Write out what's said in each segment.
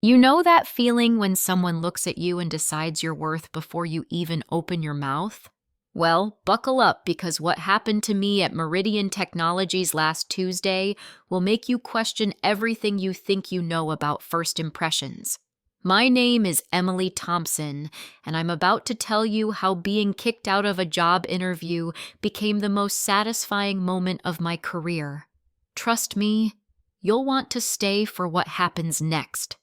You know that feeling when someone looks at you and decides your worth before you even open your mouth? Well, buckle up because what happened to me at Meridian Technologies last Tuesday will make you question everything you think you know about first impressions. My name is Emily Thompson, and I'm about to tell you how being kicked out of a job interview became the most satisfying moment of my career. Trust me, you'll want to stay for what happens next.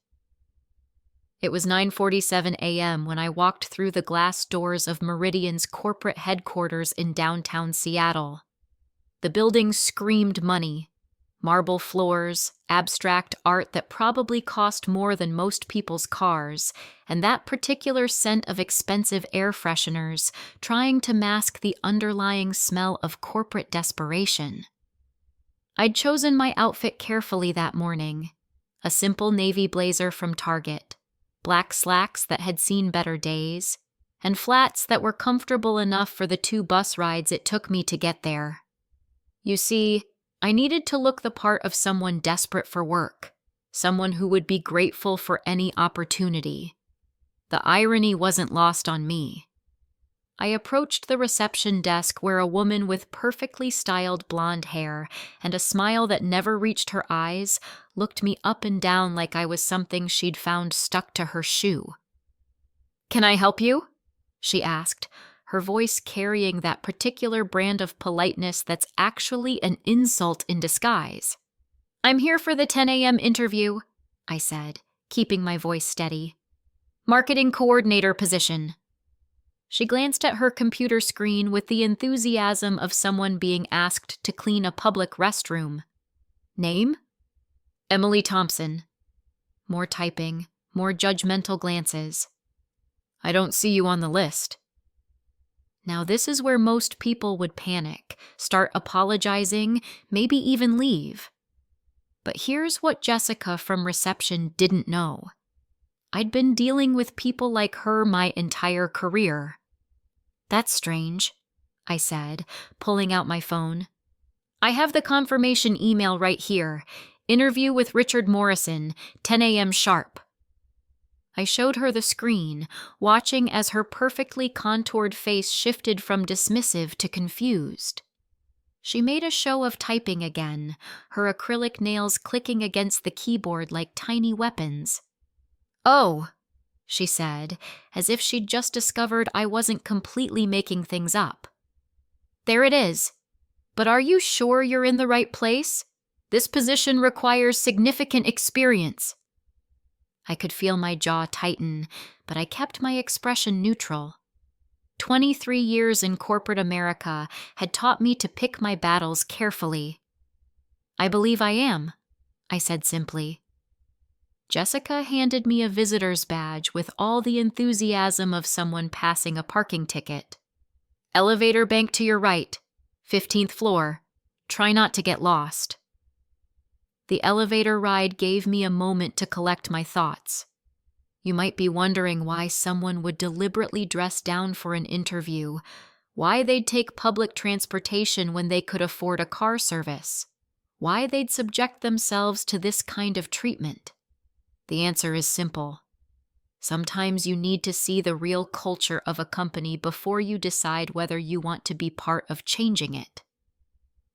It was 9:47 a.m. when I walked through the glass doors of Meridian's corporate headquarters in downtown Seattle. The building screamed money. Marble floors, abstract art that probably cost more than most people's cars, and that particular scent of expensive air fresheners trying to mask the underlying smell of corporate desperation. I'd chosen my outfit carefully that morning. A simple navy blazer from Target, black slacks that had seen better days, and flats that were comfortable enough for the 2 bus rides it took me to get there. You see, I needed to look the part of someone desperate for work, someone who would be grateful for any opportunity. The irony wasn't lost on me. I approached the reception desk where a woman with perfectly styled blonde hair and a smile that never reached her eyes looked me up and down like I was something she'd found stuck to her shoe. "Can I help you?" she asked, her voice carrying that particular brand of politeness that's actually an insult in disguise. "I'm here for the 10 a.m. interview," I said, keeping my voice steady. "Marketing coordinator position." She glanced at her computer screen with the enthusiasm of someone being asked to clean a public restroom. "Name?" "Emily Thompson." More typing, more judgmental glances. "I don't see you on the list." Now this is where most people would panic, start apologizing, maybe even leave. But here's what Jessica from reception didn't know. I'd been dealing with people like her my entire career. "That's strange," I said, pulling out my phone. "I have the confirmation email right here. Interview with Richard Morrison, 10 a.m. sharp." I showed her the screen, watching as her perfectly contoured face shifted from dismissive to confused. She made a show of typing again, her acrylic nails clicking against the keyboard like tiny weapons. "Oh," she said, as if she'd just discovered I wasn't completely making things up. "There it is. But are you sure you're in the right place? This position requires significant experience." I could feel my jaw tighten, but I kept my expression neutral. 23 years in corporate America had taught me to pick my battles carefully. "I believe I am," I said simply. Jessica handed me a visitor's badge with all the enthusiasm of someone passing a parking ticket. "Elevator bank to your right, 15th floor. Try not to get lost." The elevator ride gave me a moment to collect my thoughts. You might be wondering why someone would deliberately dress down for an interview, why they'd take public transportation when they could afford a car service, why they'd subject themselves to this kind of treatment. The answer is simple. Sometimes you need to see the real culture of a company before you decide whether you want to be part of changing it.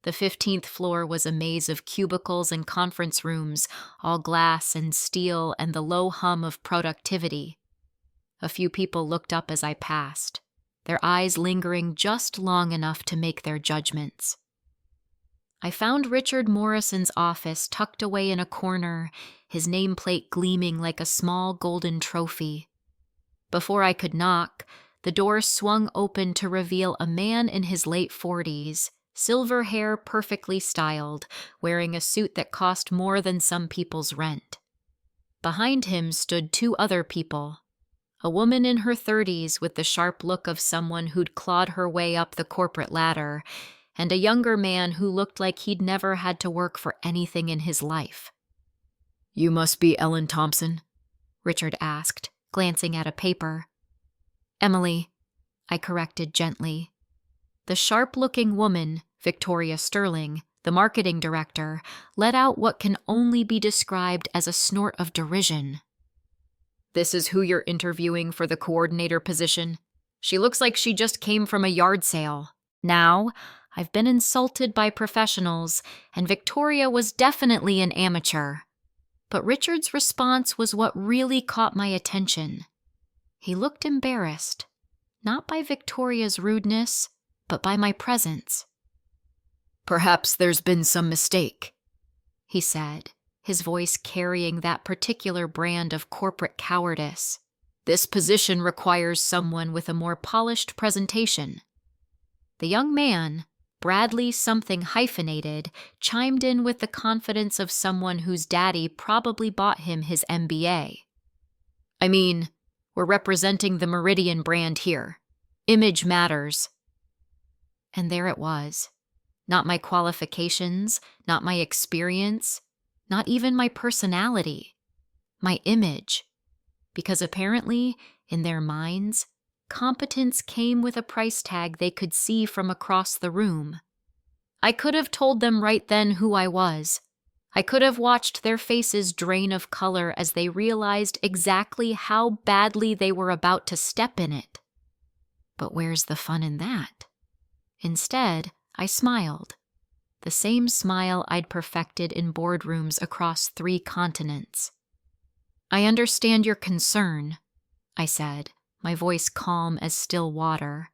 The 15th floor was a maze of cubicles and conference rooms, all glass and steel and the low hum of productivity. A few people looked up as I passed, their eyes lingering just long enough to make their judgments. I found Richard Morrison's office tucked away in a corner, his nameplate gleaming like a small golden trophy. Before I could knock, the door swung open to reveal a man in his late 40s, silver hair perfectly styled, wearing a suit that cost more than some people's rent. Behind him stood 2 other people, a woman in her 30s with the sharp look of someone who'd clawed her way up the corporate ladder, and a younger man who looked like he'd never had to work for anything in his life. "You must be Ellen Thompson?" Richard asked, glancing at a paper. "Emily," I corrected gently. The sharp-looking woman, Victoria Sterling, the marketing director, let out what can only be described as a snort of derision. This is who you're interviewing for the coordinator position? She looks like she just came from a yard sale. Now, I've been insulted by professionals, and Victoria was definitely an amateur. But Richard's response was what really caught my attention. He looked embarrassed, not by Victoria's rudeness, but by my presence. "Perhaps there's been some mistake," he said, his voice carrying that particular brand of corporate cowardice. "This position requires someone with a more polished presentation." The young man, Bradley something hyphenated, chimed in with the confidence of someone whose daddy probably bought him his MBA. "I mean, we're representing the Meridian brand here. Image matters." And there it was. Not my qualifications, not my experience, not even my personality. My image. Because apparently, in their minds, competence came with a price tag they could see from across the room. I could have told them right then who I was. I could have watched their faces drain of color as they realized exactly how badly they were about to step in it. But where's the fun in that? Instead, I smiled. The same smile I'd perfected in boardrooms across 3 continents. "I understand your concern," I said, my voice calm as still water.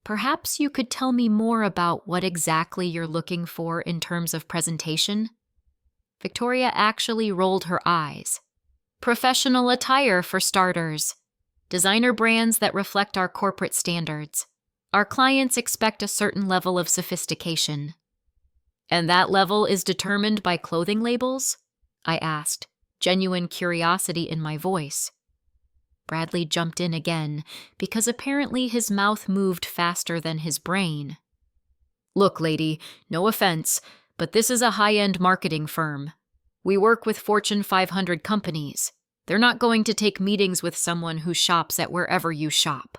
"Perhaps you could tell me more about what exactly you're looking for in terms of presentation?" Victoria actually rolled her eyes. "Professional attire, for starters. Designer brands that reflect our corporate standards. Our clients expect a certain level of sophistication." "And that level is determined by clothing labels?" I asked, genuine curiosity in my voice. Bradley jumped in again, because apparently his mouth moved faster than his brain. "Look, lady, no offense, but this is a high-end marketing firm. We work with Fortune 500 companies. They're not going to take meetings with someone who shops at wherever you shop."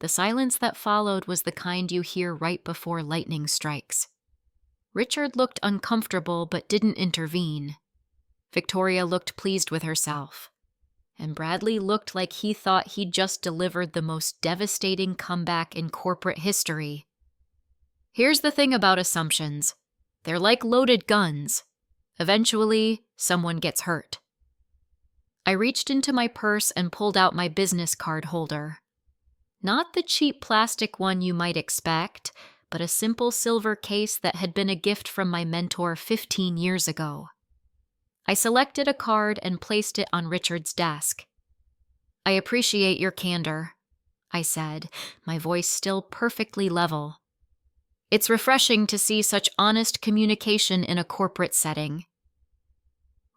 The silence that followed was the kind you hear right before lightning strikes. Richard looked uncomfortable but didn't intervene. Victoria looked pleased with herself. And Bradley looked like he thought he'd just delivered the most devastating comeback in corporate history. "Here's the thing about assumptions. They're like loaded guns. Eventually, someone gets hurt." I reached into my purse and pulled out my business card holder. Not the cheap plastic one you might expect, but a simple silver case that had been a gift from my mentor 15 years ago. I selected a card and placed it on Richard's desk. "I appreciate your candor," I said, my voice still perfectly level. "It's refreshing to see such honest communication in a corporate setting."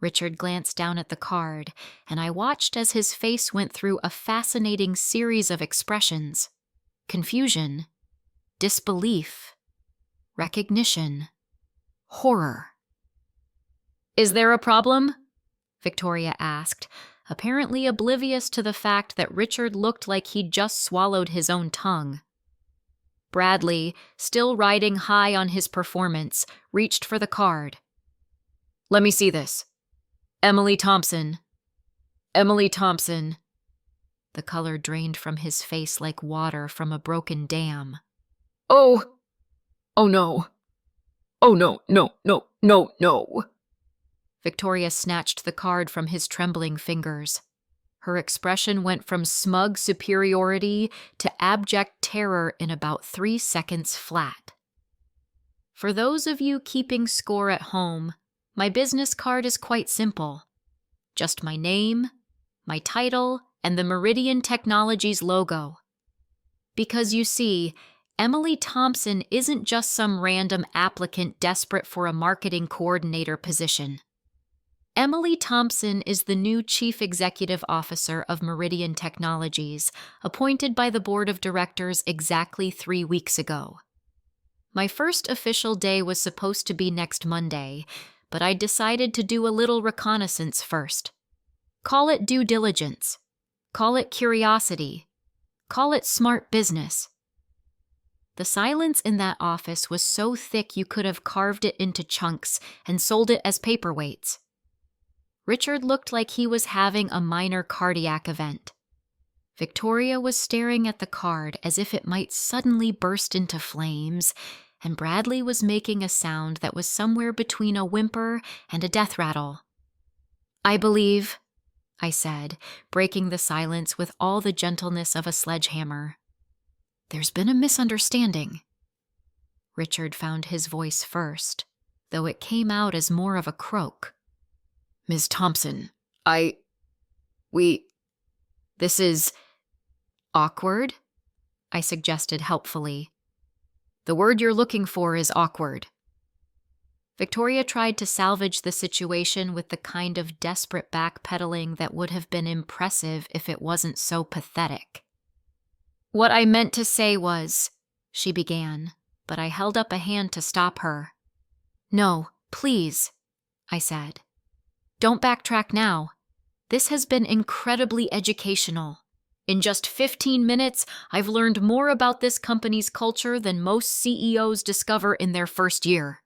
Richard glanced down at the card, and I watched as his face went through a fascinating series of expressions. Confusion, disbelief, recognition, horror. "Is there a problem?" Victoria asked, apparently oblivious to the fact that Richard looked like he'd just swallowed his own tongue. Bradley, still riding high on his performance, reached for the card. "Let me see this. Emily Thompson. Emily Thompson." The color drained from his face like water from a broken dam. "Oh! Oh no! Oh no, no, no, no, no!" Victoria snatched the card from his trembling fingers. Her expression went from smug superiority to abject terror in about 3 seconds flat. For those of you keeping score at home, my business card is quite simple. Just my name, my title, and the Meridian Technologies logo. Because you see, Emily Thompson isn't just some random applicant desperate for a marketing coordinator position. Emily Thompson is the new Chief Executive Officer of Meridian Technologies, appointed by the Board of Directors exactly 3 weeks ago. My first official day was supposed to be next Monday, but I decided to do a little reconnaissance first. Call it due diligence. Call it curiosity. Call it smart business. The silence in that office was so thick you could have carved it into chunks and sold it as paperweights. Richard looked like he was having a minor cardiac event. Victoria was staring at the card as if it might suddenly burst into flames, and Bradley was making a sound that was somewhere between a whimper and a death rattle. "I believe," I said, breaking the silence with all the gentleness of a sledgehammer, "there's been a misunderstanding." Richard found his voice first, though it came out as more of a croak. "Ms. Thompson, this is awkward," I suggested helpfully. "The word you're looking for is awkward." Victoria tried to salvage the situation with the kind of desperate backpedaling that would have been impressive if it wasn't so pathetic. "What I meant to say was," she began, but I held up a hand to stop her. "No, please," I said. "Don't backtrack now. This has been incredibly educational. In just 15 minutes, I've learned more about this company's culture than most CEOs discover in their first year."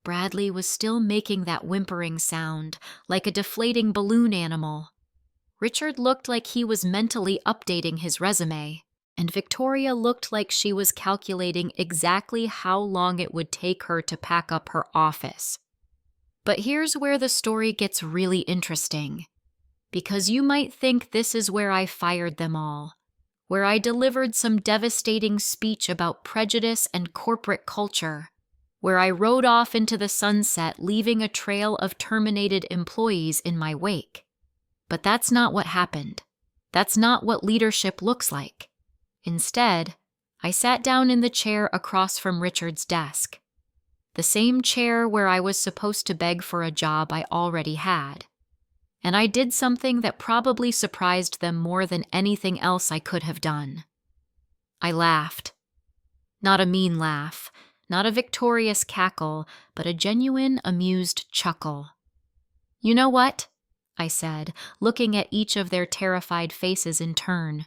Bradley was still making that whimpering sound, like a deflating balloon animal. Richard looked like he was mentally updating his resume, and Victoria looked like she was calculating exactly how long it would take her to pack up her office. But here's where the story gets really interesting, because you might think this is where I fired them all, where I delivered some devastating speech about prejudice and corporate culture, where I rode off into the sunset leaving a trail of terminated employees in my wake. But that's not what happened. That's not what leadership looks like. Instead, I sat down in the chair across from Richard's desk, the same chair where I was supposed to beg for a job I already had. And I did something that probably surprised them more than anything else I could have done. I laughed. Not a mean laugh, not a victorious cackle, but a genuine, amused chuckle. "You know what?" I said, looking at each of their terrified faces in turn.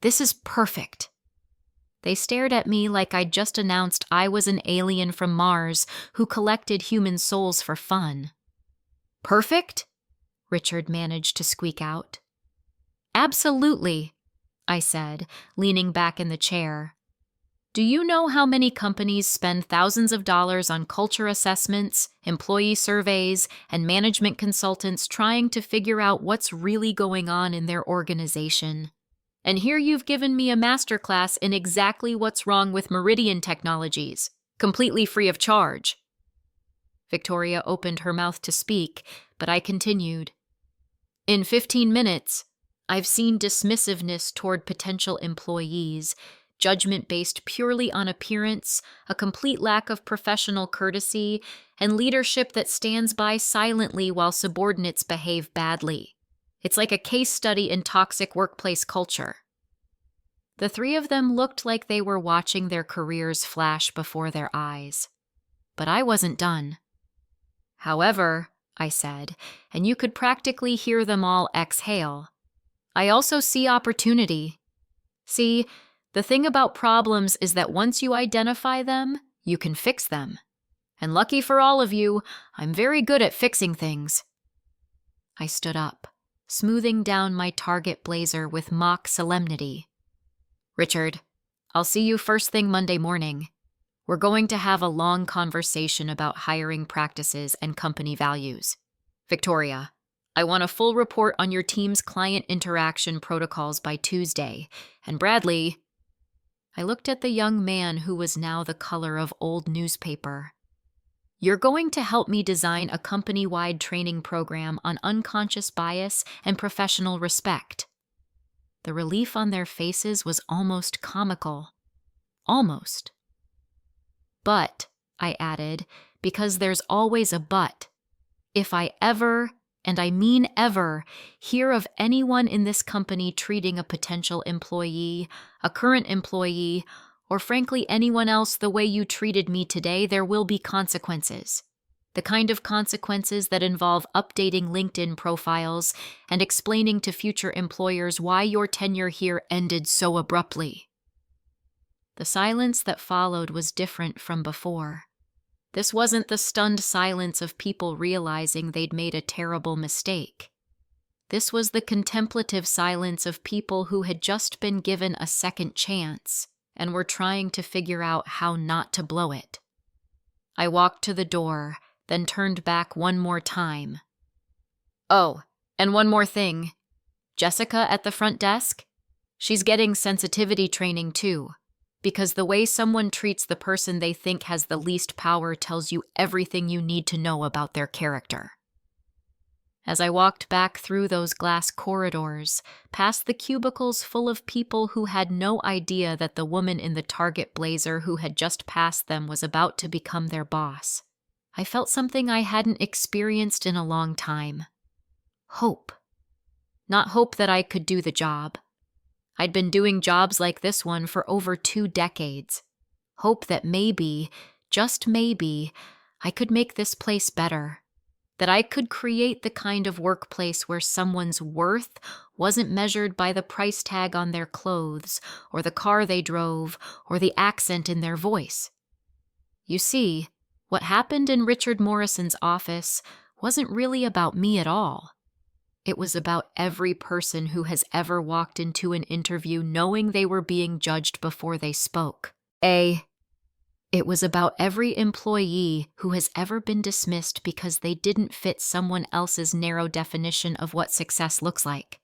"This is perfect." They stared at me like I'd just announced I was an alien from Mars who collected human souls for fun. "Perfect?" Richard managed to squeak out. "Absolutely," I said, leaning back in the chair. "Do you know how many companies spend thousands of dollars on culture assessments, employee surveys, and management consultants trying to figure out what's really going on in their organization? And here you've given me a masterclass in exactly what's wrong with Meridian Technologies, completely free of charge." Victoria opened her mouth to speak, but I continued. "In 15 minutes, I've seen dismissiveness toward potential employees, judgment based purely on appearance, a complete lack of professional courtesy, and leadership that stands by silently while subordinates behave badly. It's like a case study in toxic workplace culture." The three of them looked like they were watching their careers flash before their eyes. But I wasn't done. "However," I said, and you could practically hear them all exhale, "I also see opportunity. See, the thing about problems is that once you identify them, you can fix them. And lucky for all of you, I'm very good at fixing things." I stood up, smoothing down my target blazer with mock solemnity. "Richard, I'll see you first thing Monday morning. We're going to have a long conversation about hiring practices and company values. Victoria, I want a full report on your team's client interaction protocols by Tuesday. And Bradley," I looked at the young man who was now the color of old newspaper, "you're going to help me design a company-wide training program on unconscious bias and professional respect." The relief on their faces was almost comical. Almost. "But," I added, because there's always a but, "if I ever, and I mean ever, hear of anyone in this company treating a potential employee, a current employee, or frankly anyone else the way you treated me today, there will be consequences. The kind of consequences that involve updating LinkedIn profiles and explaining to future employers why your tenure here ended so abruptly." The silence that followed was different from before. This wasn't the stunned silence of people realizing they'd made a terrible mistake. This was the contemplative silence of people who had just been given a second chance and were trying to figure out how not to blow it. I walked to the door, then turned back one more time. Oh, and one more thing. Jessica at the front desk? She's getting sensitivity training too, because the way someone treats the person they think has the least power tells you everything you need to know about their character. As I walked back through those glass corridors, past the cubicles full of people who had no idea that the woman in the Target blazer who had just passed them was about to become their boss, I felt something I hadn't experienced in a long time. Hope. Not hope that I could do the job. I'd been doing jobs like this one for over 2 decades. Hope that maybe, just maybe, I could make this place better. That I could create the kind of workplace where someone's worth wasn't measured by the price tag on their clothes, or the car they drove, or the accent in their voice. You see, what happened in Richard Morrison's office wasn't really about me at all. It was about every person who has ever walked into an interview knowing they were being judged before they spoke. It was about every employee who has ever been dismissed because they didn't fit someone else's narrow definition of what success looks like.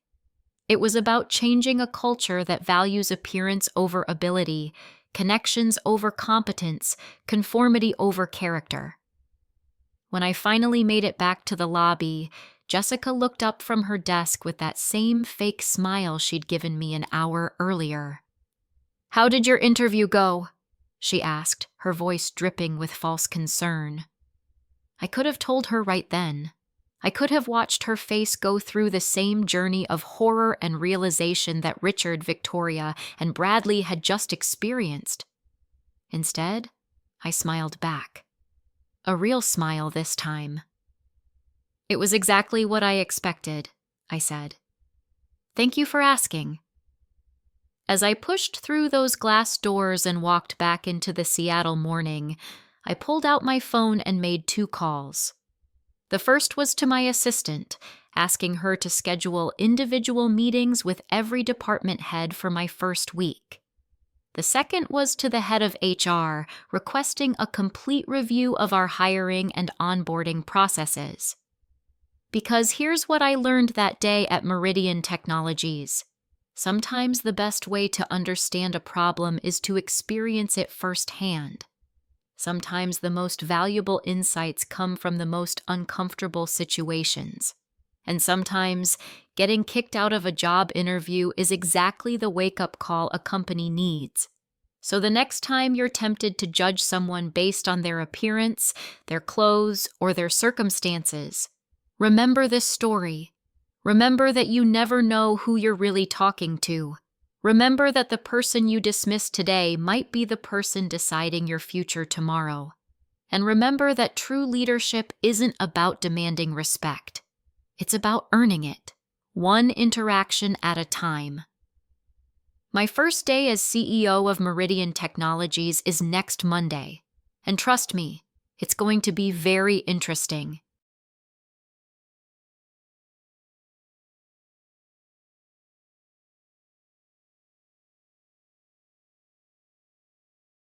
It was about changing a culture that values appearance over ability, connections over competence, conformity over character. When I finally made it back to the lobby, Jessica looked up from her desk with that same fake smile she'd given me an hour earlier. "How did your interview go?" she asked, her voice dripping with false concern. I could have told her right then. I could have watched her face go through the same journey of horror and realization that Richard, Victoria, and Bradley had just experienced. Instead, I smiled back. A real smile this time. "It was exactly what I expected," I said. "Thank you for asking." As I pushed through those glass doors and walked back into the Seattle morning, I pulled out my phone and made 2 calls. The first was to my assistant, asking her to schedule individual meetings with every department head for my first week. The second was to the head of HR, requesting a complete review of our hiring and onboarding processes. Because here's what I learned that day at Meridian Technologies. Sometimes the best way to understand a problem is to experience it firsthand. Sometimes the most valuable insights come from the most uncomfortable situations. And sometimes getting kicked out of a job interview is exactly the wake-up call a company needs. So the next time you're tempted to judge someone based on their appearance, their clothes, or their circumstances, remember this story. Remember that you never know who you're really talking to. Remember that the person you dismiss today might be the person deciding your future tomorrow. And remember that true leadership isn't about demanding respect. It's about earning it, one interaction at a time. My first day as CEO of Meridian Technologies is next Monday. And trust me, it's going to be very interesting.